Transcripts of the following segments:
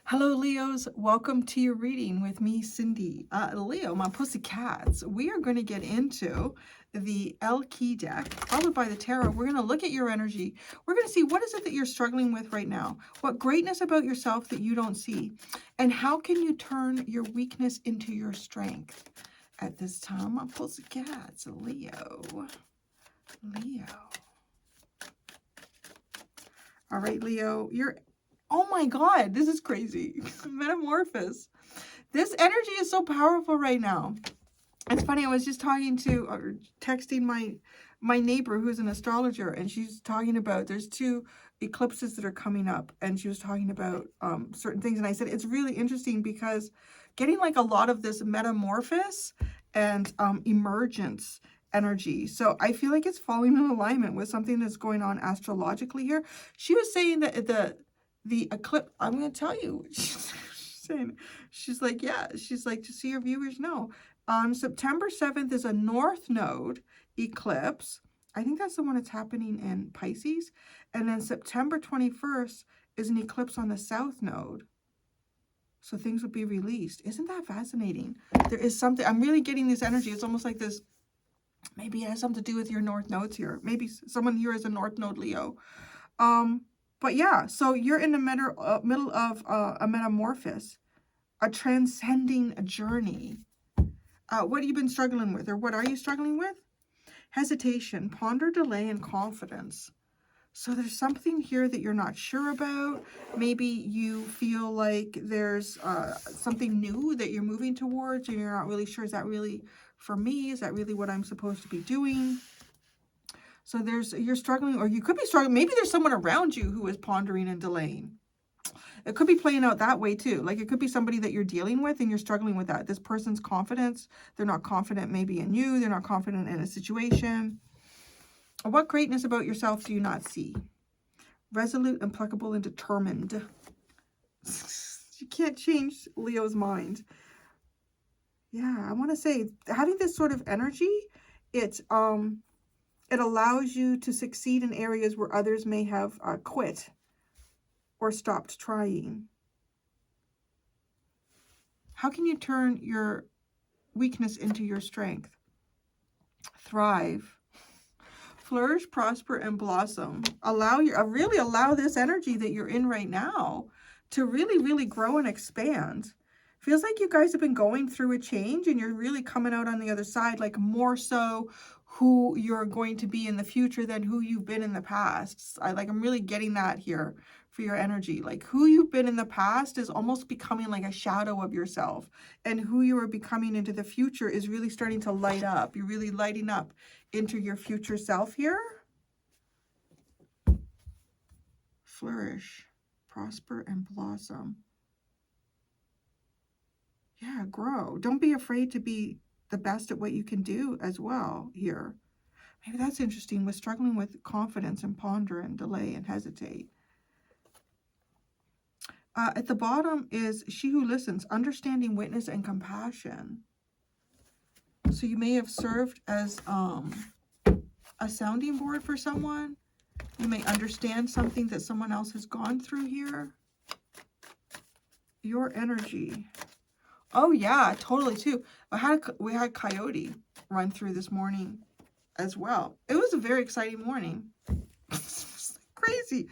Hello, Leos. Welcome to your reading with me, Cindy. Leo, my pussycats, we are going to get into the L key deck, followed by the tarot. We're going to look at your energy. We're going to see what is it that you're struggling with right now, what greatness about yourself that you don't see, and how can you turn your weakness into your strength at this time. My pussycats, Leo. All right, Leo, oh my God, this is crazy. Metamorphosis. This energy is so powerful right now. It's funny, I was just talking to, or texting my neighbor who's an astrologer, and she's talking about, there's two eclipses that are coming up, and she was talking about certain things, and I said, it's really interesting because getting like a lot of this metamorphosis and emergence energy. So I feel like it's falling in alignment with something that's going on astrologically here. She was saying that the eclipse, I'm going to tell you, she's saying, she's like, yeah, she's like, to see your viewers know. On September 7th is a North Node eclipse. I think that's the one that's happening in Pisces. And then September 21st is an eclipse on the South Node. So things will be released. Isn't that fascinating? There is something, I'm really getting this energy. It's almost like this, maybe it has something to do with your North Nodes here. Maybe someone here is a North Node Leo. But yeah, so you're in the middle of a metamorphosis, a transcending journey. What have you been struggling with, or what are you struggling with? Hesitation, ponder, delay, and confidence. So there's something here that you're not sure about. Maybe you feel like there's something new that you're moving towards, and you're not really sure, is that really for me? Is that really what I'm supposed to be doing? So you're struggling, or you could be struggling. Maybe there's someone around you who is pondering and delaying. It could be playing out that way too. Like it could be somebody that you're dealing with and you're struggling with that. This person's confidence, they're not confident maybe in you. They're not confident in a situation. What greatness about yourself do you not see? Resolute, implacable, and determined. You can't change Leo's mind. Yeah, I want to say having this sort of energy, it allows you to succeed in areas where others may have quit or stopped trying. How can you turn your weakness into your strength? Thrive, flourish, prosper, and blossom. Really allow this energy that you're in right now to really, really grow and expand. Feels like you guys have been going through a change and you're really coming out on the other side, like more so who you're going to be in the future than who you've been in the past. I'm really getting that here for your energy. Like who you've been in the past is almost becoming like a shadow of yourself, and who you are becoming into the future is really starting to light up. You're really lighting up into your future self here. Flourish, prosper, and blossom. Yeah, grow. Don't be afraid to be the best at what you can do as well here. Maybe that's interesting, with struggling with confidence and ponder and delay and hesitate. At the bottom is she who listens, understanding, witness, and compassion. So you may have served as a sounding board for someone. You may understand something that someone else has gone through here. Your energy. Oh yeah, totally too. We had Coyote run through this morning as well. It was a very exciting morning. Crazy.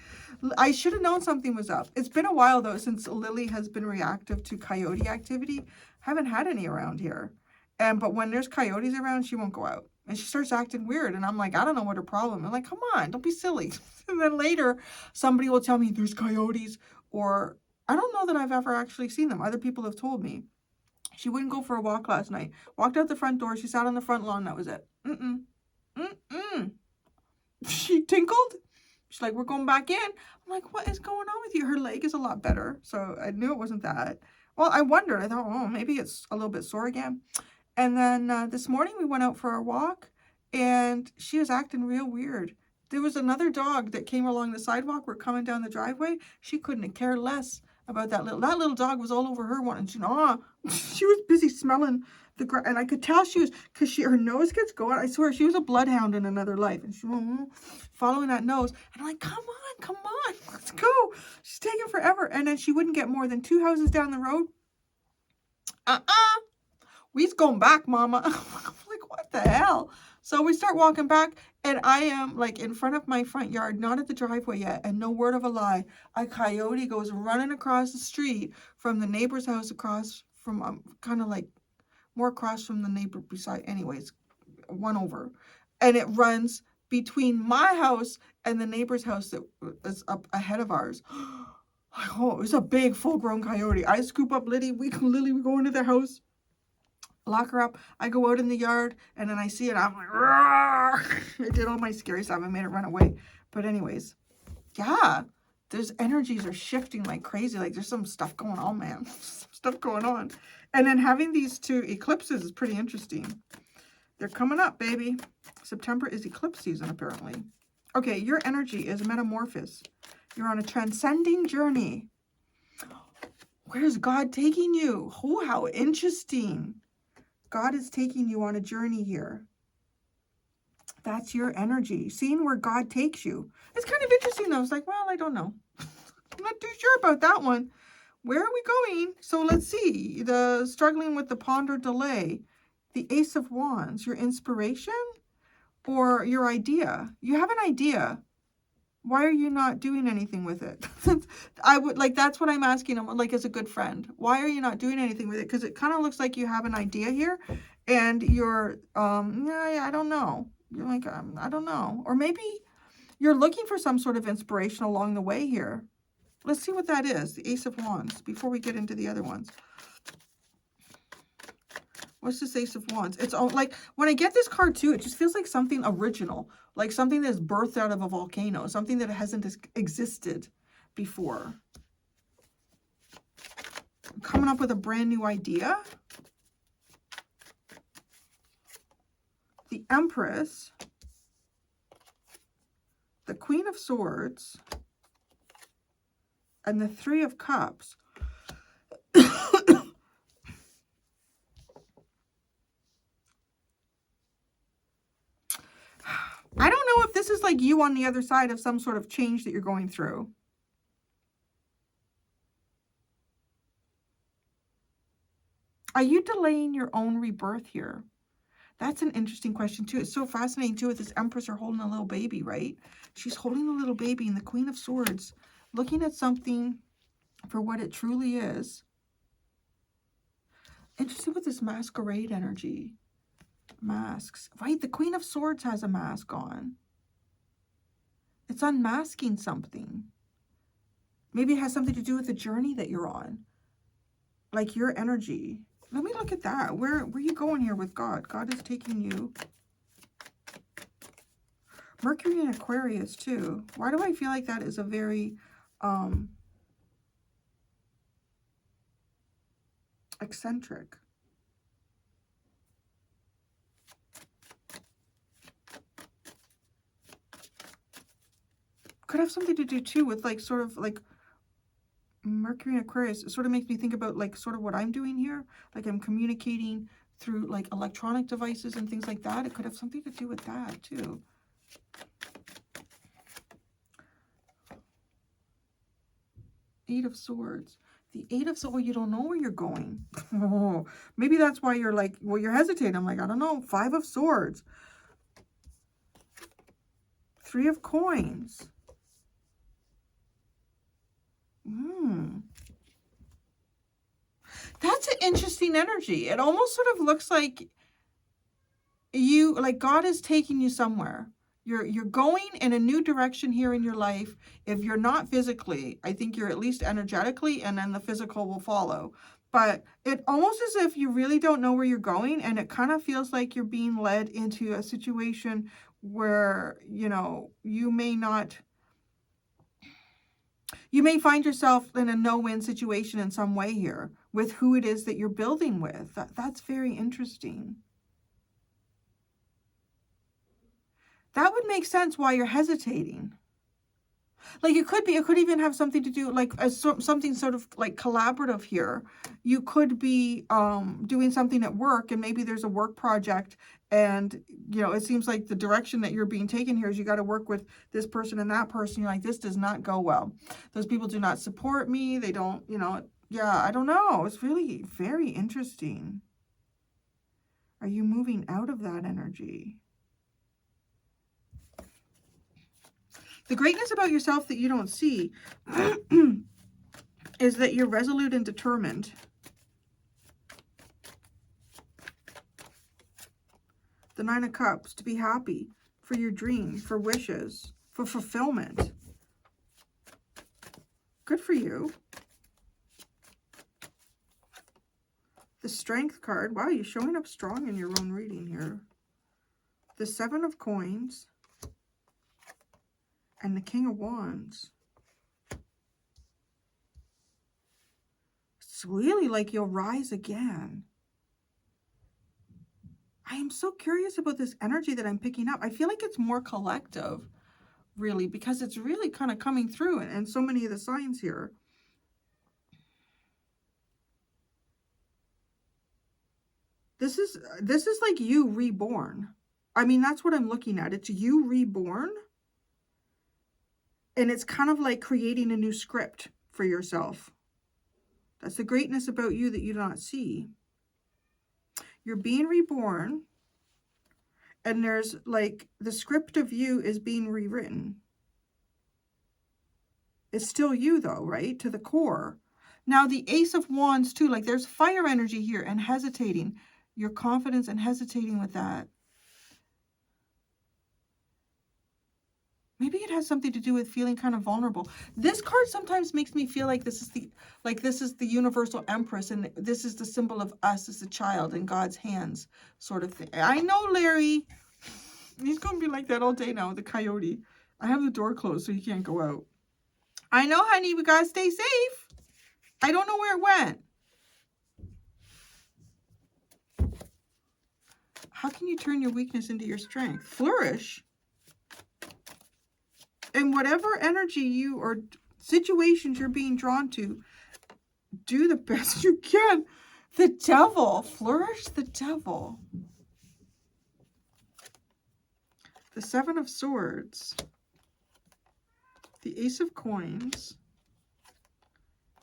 I should have known something was up. It's been a while though since Lily has been reactive to coyote activity. Haven't had any around here. But when there's coyotes around, she won't go out. And she starts acting weird. And I'm like, I don't know what her problem is. I'm like, come on, don't be silly. And then later, somebody will tell me there's coyotes. Or I don't know that I've ever actually seen them. Other people have told me. She wouldn't go for a walk last night. Walked out the front door. She sat on the front lawn. That was it. She tinkled. She's like, we're going back in. I'm like, what is going on with you? Her leg is a lot better. So I knew it wasn't that. Well, I wondered. I thought, oh, maybe it's a little bit sore again. And then this morning we went out for a walk and she was acting real weird. There was another dog that came along the sidewalk. We're coming down the driveway. She couldn't care less about that little dog was all over her one. She was busy smelling the grass, and I could tell she was, because her nose gets going. I swear she was a bloodhound in another life, and she following that nose. And I'm like, come on, let's go. She's taking forever, and then she wouldn't get more than 2 houses down the road. We's going back, mama. I'm like, what the hell? So we start walking back, and I am like in front of my front yard, not at the driveway yet, and no word of a lie, a coyote goes running across the street from the neighbor's house across from, kind of like more across from the neighbor beside, anyways, one over. And it runs between my house and the neighbor's house that is up ahead of ours. Oh, it was a big full-grown coyote. I scoop up Lily, we go into the house, lock her up. I go out in the yard, and then I see it. I'm like, roar! I did all my scary stuff. I made it run away. But anyways, yeah, there's energies are shifting like crazy. Like there's some stuff going on, man. Some stuff going on. And then having these 2 eclipses is pretty interesting. They're coming up, baby. September is eclipse season, apparently. Okay, your energy is metamorphosis. You're on a transcending journey. Where's God taking you? Oh, how interesting. God is taking you on a journey here. That's your energy. Seeing where God takes you. It's kind of interesting, though. It's like, well, I don't know. I'm not too sure about that one. Where are we going? So let's see. The struggling with the ponder delay. The Ace of Wands. Your inspiration or your idea. You have an idea. Why are you not doing anything with it? I would like, that's what I'm asking him, like as a good friend. Why are you not doing anything with it? Because it kind of looks like you have an idea here and you're, yeah, I don't know. You're like, I don't know. Or maybe you're looking for some sort of inspiration along the way here. Let's see what that is. The Ace of Wands before we get into the other ones. What's this Ace of Wands? It's all like, when I get this card too, it just feels like something original, like something that's birthed out of a volcano, something that hasn't existed before. Coming up with a brand new idea. The Empress, the Queen of Swords, and the Three of Cups. I don't know if this is like you on the other side of some sort of change that you're going through. Are you delaying your own rebirth here? That's an interesting question too. It's so fascinating too with this Empress are holding a little baby, right? She's holding a little baby and the Queen of Swords, looking at something for what it truly is. Interesting with this masquerade energy. Masks, right? The Queen of Swords has a mask on. It's unmasking something. Maybe it has something to do with the journey that you're on, like your energy. Let me look at that. Where are you going here with God? God is taking you. Mercury in Aquarius too. Why do I feel like that is a very eccentric? Could have something to do too with like sort of like Mercury in Aquarius. It sort of makes me think about like sort of what I'm doing here. Like I'm communicating through like electronic devices and things like that. It could have something to do with that too. Eight of Swords. The Eight of Swords, you don't know where you're going. Oh, maybe that's why you're like, well, you're hesitating. I'm like, I don't know. Five of Swords. Three of Coins. That's an interesting energy. It almost sort of looks like you, like God is taking you somewhere. You're going in a new direction here in your life. If you're not physically, I think you're at least energetically, and then the physical will follow. But it almost as if you really don't know where you're going, and it kind of feels like you're being led into a situation where, you know, you may find yourself in a no-win situation in some way here with who it is that you're building with. That's very interesting. That would make sense why you're hesitating. Like it could even have something to do like something sort of like collaborative here. You could be doing something at work, and maybe there's a work project, and you know, it seems like the direction that you're being taken here is you got to work with this person and that person. You're like, this does not go well. Those people do not support me. They don't, you know, yeah, I don't know. It's really very interesting. Are you moving out of that energy? The greatness about yourself that you don't see is that you're resolute and determined. The Nine of Cups, to be happy, for your dream, for wishes, for fulfillment. Good for you. The Strength card. Wow, you're showing up strong in your own reading here. The Seven of Coins. And the King of Wands. It's really like you'll rise again. I am so curious about this energy that I'm picking up. I feel like it's more collective, really, because it's really kind of coming through in so many of the signs here. This is like you reborn. I mean, that's what I'm looking at. It's you reborn. And it's kind of like creating a new script for yourself. That's the greatness about you that you do not see. You're being reborn. And there's like the script of you is being rewritten. It's still you though, right? To the core. Now the Ace of Wands too, like there's fire energy here and hesitating. Your confidence and hesitating with that. Maybe it has something to do with feeling kind of vulnerable. This card sometimes makes me feel like this is the universal empress, and this is the symbol of us as a child in God's hands, sort of thing. I know, Larry. He's going to be like that all day now, the coyote. I have the door closed so he can't go out. I know, honey. We got to stay safe. I don't know where it went. How can you turn your weakness into your strength? Flourish. And whatever energy you or situations you're being drawn to, do the best you can. The Devil. Flourish the Devil. The Seven of Swords. The Ace of Coins.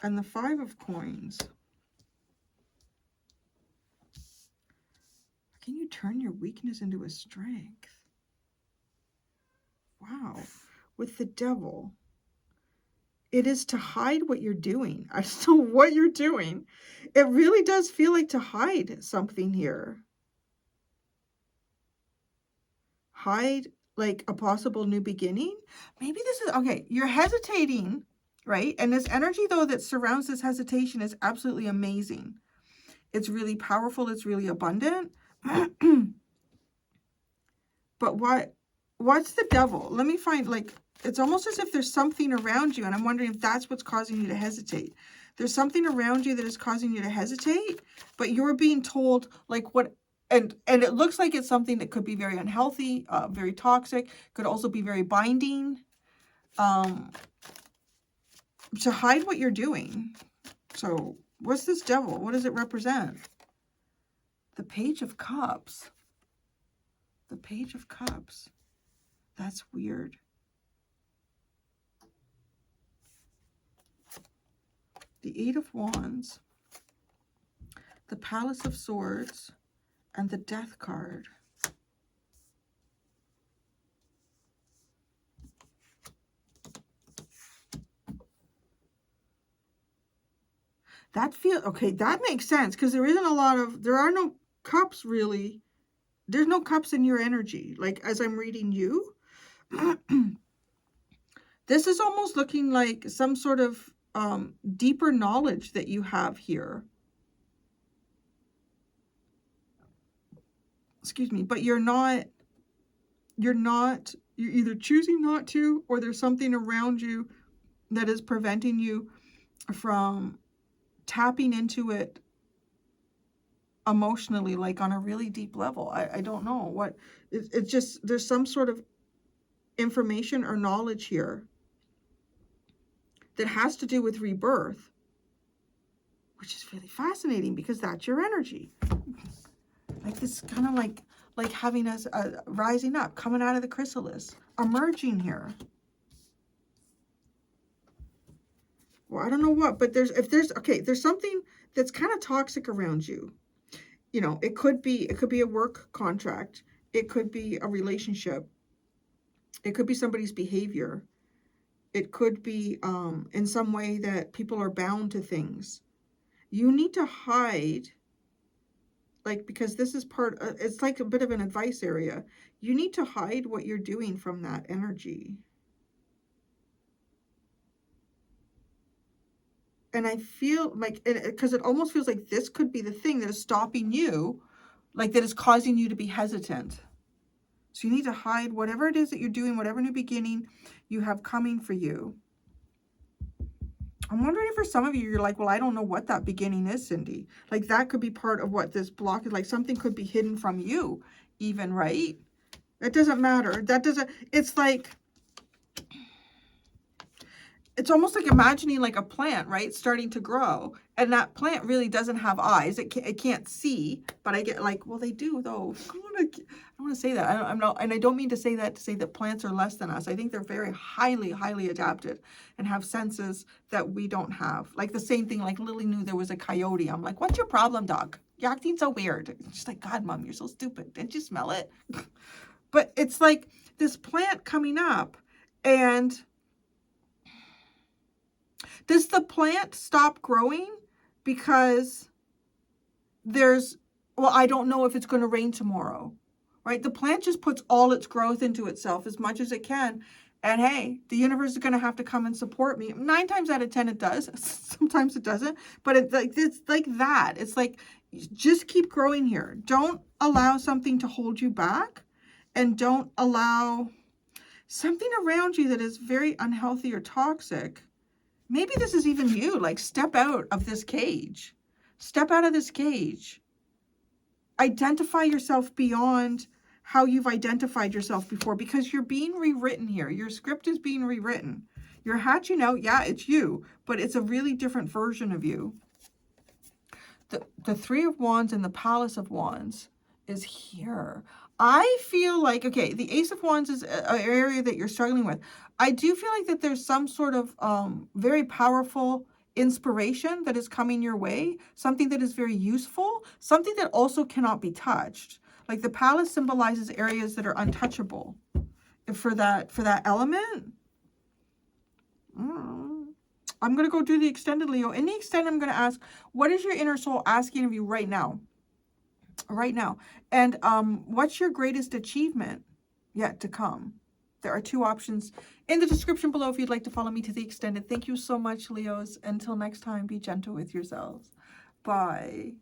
And the Five of Coins. Can you turn your weakness into a strength? Wow. With the Devil, it is to hide what you're doing. I don't know what you're doing. It really does feel like to hide something here. Hide like a possible new beginning. Maybe this is, okay, you're hesitating, right? And this energy though that surrounds this hesitation is absolutely amazing. It's really powerful. It's really abundant. But what's the Devil? Let me find, like, it's almost as if there's something around you, and I'm wondering if that's what's causing you to hesitate. There's something around you that is causing you to hesitate, but you're being told, like, what, and it looks like it's something that could be very unhealthy, very toxic, could also be very binding, to hide what you're doing. So, what's this Devil? What does it represent? The Page of Cups. The Page of Cups. That's weird. The Eight of Wands, the Palace of Swords, and the Death card. That feels, okay, that makes sense, because there isn't a lot of, there are no cups really. There's no cups in your energy. Like, as I'm reading you, this is almost looking like some sort of deeper knowledge that you have here. Excuse me, but you're either choosing not to, or there's something around you that is preventing you from tapping into it emotionally, like on a really deep level. I don't know what, it's just, there's some sort of information or knowledge here that has to do with rebirth, which is really fascinating because that's your energy. Like this kind of like having us rising up, coming out of the chrysalis, emerging here. Well, I don't know what, but there's something that's kind of toxic around you. You know, it could be a work contract. It could be a relationship. It could be somebody's behavior. It could be in some way that people are bound to things. You need to hide, like, because this is it's like a bit of an advice area. You need to hide what you're doing from that energy. And I feel like, because it almost feels like this could be the thing that is stopping you, like that is causing you to be hesitant. So you need to hide whatever it is that you're doing, whatever new beginning you have coming for you. I'm wondering if for some of you, you're like, well, I don't know what that beginning is, Cindy. Like that could be part of what this block is. Like something could be hidden from you even, right? It doesn't matter. It's like, it's almost like imagining like a plant, right? Starting to grow. And that plant really doesn't have eyes. It can't see, but I get like, well, they do though. I don't want to say that. I'm not, and I don't mean to say that plants are less than us. I think they're very highly, highly adapted and have senses that we don't have. Like the same thing, like Lily knew there was a coyote. I'm like, what's your problem, dog? You're acting so weird. She's like, God, Mom, you're so stupid. Didn't you smell it? But it's like this plant coming up, and does the plant stop growing because there's, well, I don't know if it's going to rain tomorrow, right? The plant just puts all its growth into itself as much as it can. And hey, the universe is going to have to come and support me. 9 times out of 10, it does. Sometimes it doesn't. But it's like that. It's like, just keep growing here. Don't allow something to hold you back. And don't allow something around you that is very unhealthy or toxic. Maybe this is even you. Like, step out of this cage. Step out of this cage. Identify yourself beyond how you've identified yourself before, because you're being rewritten here. Your script is being rewritten. You're hatching out, yeah, it's you, but it's a really different version of you. The Three of Wands and the Palace of Wands is here. I feel like, okay, the Ace of Wands is an area that you're struggling with. I do feel like that there's some sort of very powerful inspiration that is coming your way, something that is very useful, something that also cannot be touched. Like the palace symbolizes areas that are untouchable for that element. I'm going to go do the extended, Leo. In the extended, I'm going to ask, what is your inner soul asking of you right now? Right now. And what's your greatest achievement yet to come? There are 2 options in the description below if you'd like to follow me to the extended. Thank you so much, Leos. Until next time, be gentle with yourselves. Bye.